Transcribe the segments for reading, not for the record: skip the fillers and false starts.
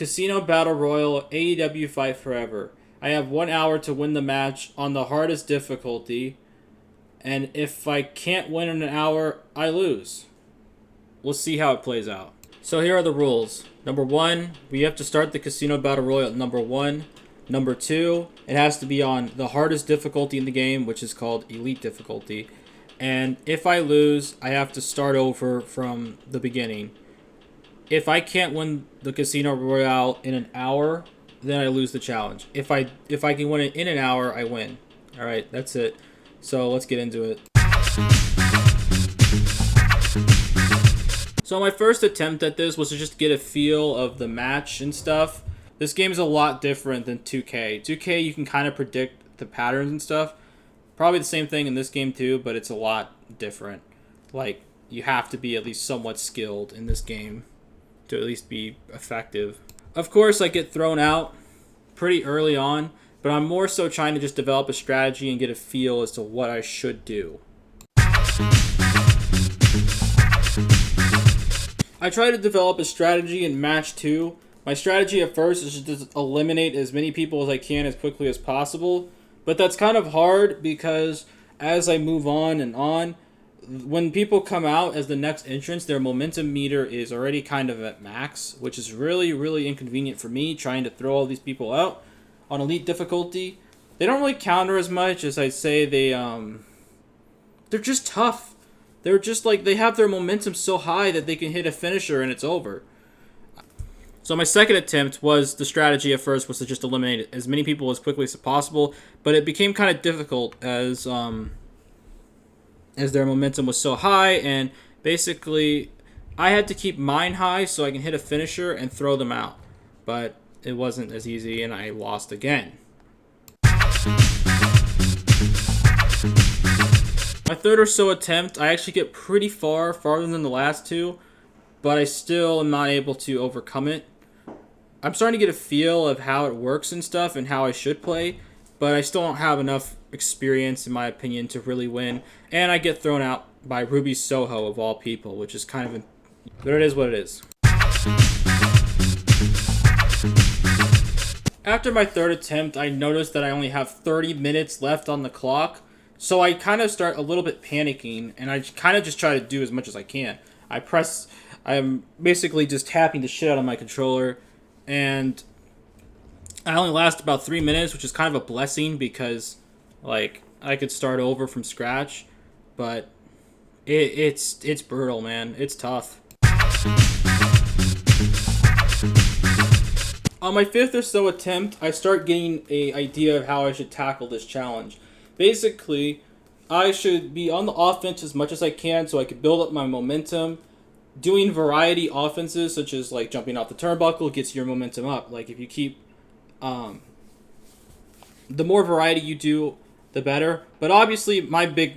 Casino Battle Royal AEW Fight Forever. I have 1 hour to win the match on the hardest difficulty, and if I can't win in an hour, I lose. We'll see how it plays out. So here are the rules. Number 1, we have to start the Casino Battle Royal at number 1. Number 2, it has to be on the hardest difficulty in the game, which is called Elite difficulty. And if I lose, I have to start over from the beginning. If I can't win the Casino Royale in an hour, then I lose the challenge. If I can win it in an hour, I win. All right, that's it. So let's get into it. So my first attempt at this was to just get a feel of the match and stuff. This game is a lot different than 2K. 2K, you can kind of predict the patterns and stuff. Probably the same thing in this game too, but it's a lot different. Like, you have to be at least somewhat skilled in this game to at least be effective. Of course, I get thrown out pretty early on, but I'm more so trying to just develop a strategy and get a feel as to what I should do. I try to develop a strategy in match 2. My strategy at first is to just eliminate as many people as I can as quickly as possible, but that's kind of hard because as I move on and on, when people come out as the next entrance, their momentum meter is already kind of at max, which is really, really inconvenient for me trying to throw all these people out on Elite difficulty. They don't really counter as much as I'd say they're just tough. They're just like, they have their momentum so high that they can hit a finisher and it's over. So my second attempt was, the strategy at first was to just eliminate as many people as quickly as possible, but it became kind of difficult as their momentum was so high, and basically I had to keep mine high so I can hit a finisher and throw them out. But it wasn't as easy and I lost again. My third or so attempt, I actually get pretty farther than the last two, but I still am not able to overcome it. I'm starting to get a feel of how it works and stuff and how I should play, but I still don't have enough experience, in my opinion, to really win. And I get thrown out by Ruby Soho, of all people, which is kind of... But it is what it is. After my third attempt, I noticed that I only have 30 minutes left on the clock, so I kind of start a little bit panicking, and I kind of just try to do as much as I can. I'm basically just tapping the shit out of my controller, and I only last about 3 minutes, which is kind of a blessing because, like, I could start over from scratch, but it's brutal, man. It's tough. On my fifth or so attempt, I start getting an idea of how I should tackle this challenge. Basically, I should be on the offense as much as I can so I can build up my momentum. Doing variety offenses, such as like jumping off the turnbuckle, gets your momentum up. Like, if you keep... the more variety you do, the better. But obviously, my big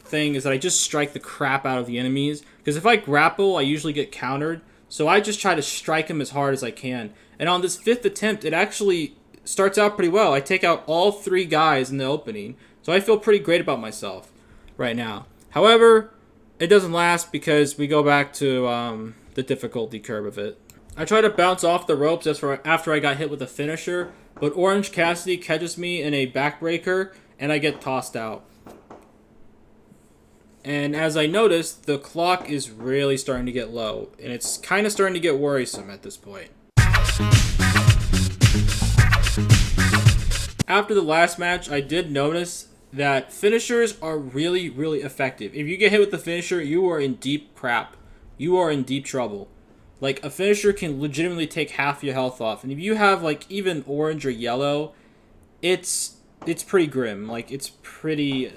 thing is that I just strike the crap out of the enemies. Because if I grapple, I usually get countered. So I just try to strike them as hard as I can. And on this fifth attempt, it actually starts out pretty well. I take out all 3 guys in the opening. So I feel pretty great about myself right now. However, it doesn't last because we go back to the difficulty curve of it. I try to bounce off the ropes after I got hit with a finisher, but Orange Cassidy catches me in a backbreaker, and I get tossed out. And as I noticed, the clock is really starting to get low, and it's kind of starting to get worrisome at this point. After the last match, I did notice that finishers are really, really effective. If you get hit with the finisher, you are in deep crap. You are in deep trouble. Like, a finisher can legitimately take half your health off. And if you have, like, even orange or yellow, it's pretty grim. Like, it's pretty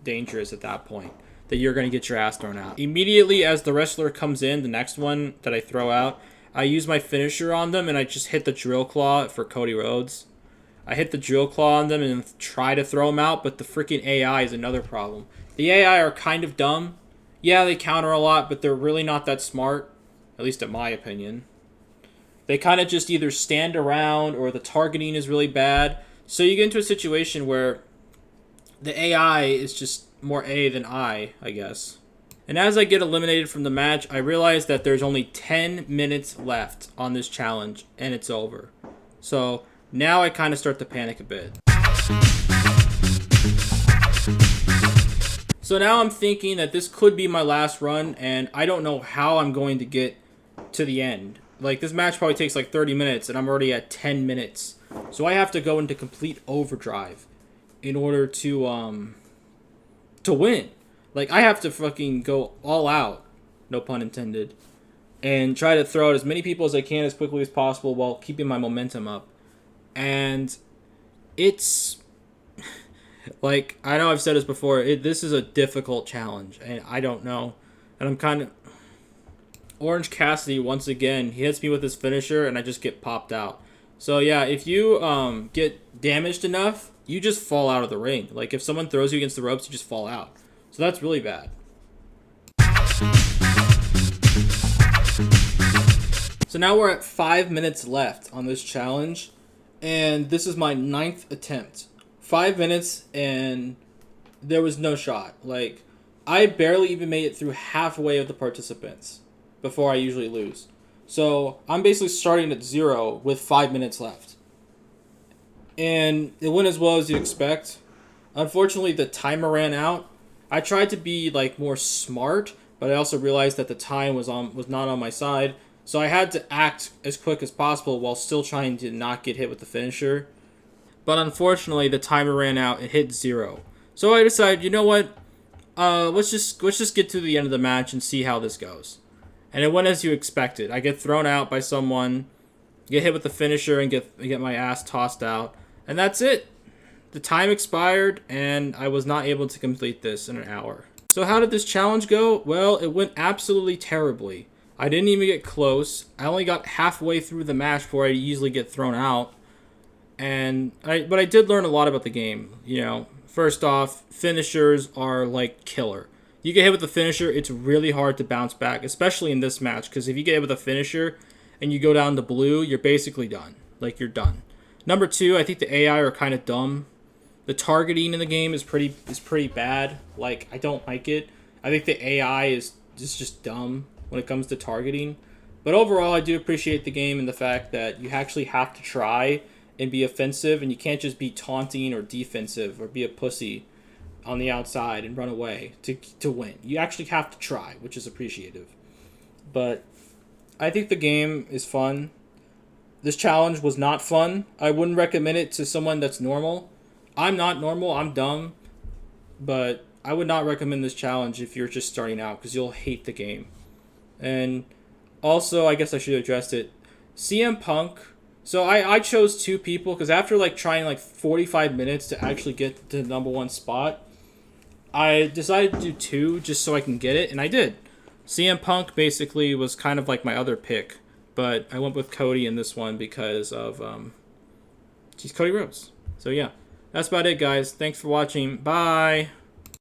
dangerous at that point that you're going to get your ass thrown out. Immediately as the wrestler comes in, the next one that I throw out, I use my finisher on them and I just hit the drill claw for Cody Rhodes. I hit the drill claw on them and try to throw them out, but the freaking AI is another problem. The AI are kind of dumb. Yeah, they counter a lot, but they're really not that smart, at least in my opinion. They kind of just either stand around or the targeting is really bad. So you get into a situation where the AI is just more A than I guess. And as I get eliminated from the match, I realize that there's only 10 minutes left on this challenge, and it's over. So now I kind of start to panic a bit. So now I'm thinking that this could be my last run, and I don't know how I'm going to get to the end. Like, this match probably takes like 30 minutes, and I'm already at 10 minutes. So I have to go into complete overdrive in order to win. Like, I have to fucking go all out, no pun intended, and try to throw out as many people as I can as quickly as possible while keeping my momentum up. And it's, like, I know I've said this before, this is a difficult challenge, and I don't know. And I'm kind of... Orange Cassidy, once again, he hits me with his finisher, and I just get popped out. So, yeah, if you get damaged enough, you just fall out of the ring. Like, if someone throws you against the ropes, you just fall out. So that's really bad. So now we're at 5 minutes left on this challenge, and this is my 9th attempt. 5 minutes, and there was no shot. Like, I barely even made it through halfway of the participants before I usually lose. So I'm basically starting at 0 with 5 minutes left. And it went as well as you'd expect. Unfortunately, the timer ran out. I tried to be like more smart, but I also realized that the time was not on my side. So I had to act as quick as possible while still trying to not get hit with the finisher. But unfortunately, the timer ran out and hit 0. So I decided, you know what? Let's just get to the end of the match and see how this goes. And it went as you expected. I get thrown out by someone, get hit with the finisher, and get my ass tossed out. And that's it. The time expired, and I was not able to complete this in an hour. So how did this challenge go? Well, it went absolutely terribly. I didn't even get close. I only got halfway through the match before I easily get thrown out. But I did learn a lot about the game. You know, first off, finishers are like killer. You get hit with the finisher, it's really hard to bounce back, especially in this match, because if you get hit with a finisher and you go down to blue, you're basically done. Like, you're done. Number 2, I think the AI are kind of dumb. The targeting in the game is pretty bad. Like, I don't like it. I think the AI is just dumb when it comes to targeting. But overall, I do appreciate the game and the fact that you actually have to try and be offensive, and you can't just be taunting or defensive or be a pussy on the outside and run away to win. You actually have to try, which is appreciative. But I think the game is fun. This challenge was not fun. I wouldn't recommend it to someone that's normal. I'm not normal, I'm dumb, but I would not recommend this challenge if you're just starting out, because you'll hate the game. And also, I guess I should have addressed it. CM Punk. So I chose 2 people, because after like trying like 45 minutes to actually get to the number 1 spot, I decided to do 2 just so I can get it, and I did. CM Punk basically was kind of like my other pick, but I went with Cody in this one because of he's Cody Rhodes. So yeah. That's about it, guys. Thanks for watching. Bye.